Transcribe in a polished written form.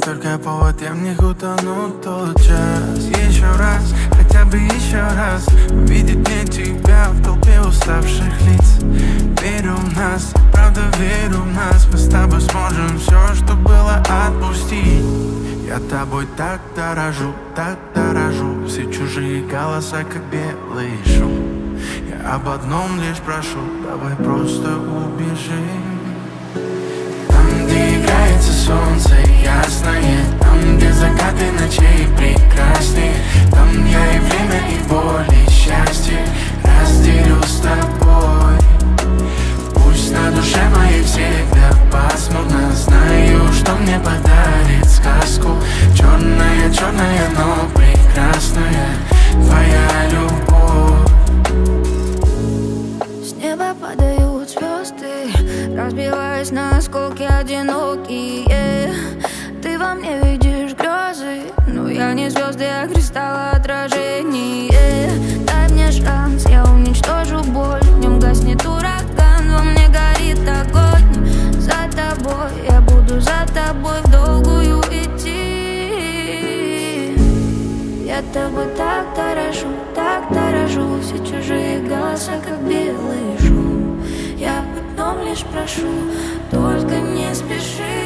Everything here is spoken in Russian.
только повод, я в них утону тот час. Еще раз, хотя бы еще раз увидеть мне тебя в толпе уставших лиц. Верю в нас, правда верю в нас. Мы с тобой сможем все, что было, отпустить. Я тобой так дорожу, все чужие голоса, как белый шум. Я об одном лишь прошу, давай просто убежим. Там, где играется солнце ясное, там, где закаты ночей прекраснее, там я и время, и боль, и счастье разделю с тобой. Пусть на душе моей всегда пасмурно, знаю, что мне подарит сказку. Черная, черная, но прекрасная твоя любовь. С неба падают звезды, разбиваясь на осколки одинокие. Ты во мне видишь грезы, но я не звезды, а кристаллы отражение. Дай мне шанс, я уничтожу боль. В нем гаснет ураган, во мне горит огонь. За тобой, я буду за тобой в долгую идти. Я тобой так дорожу, все чужие голоса, как белый шум. Я об одном лишь прошу, только не спеши.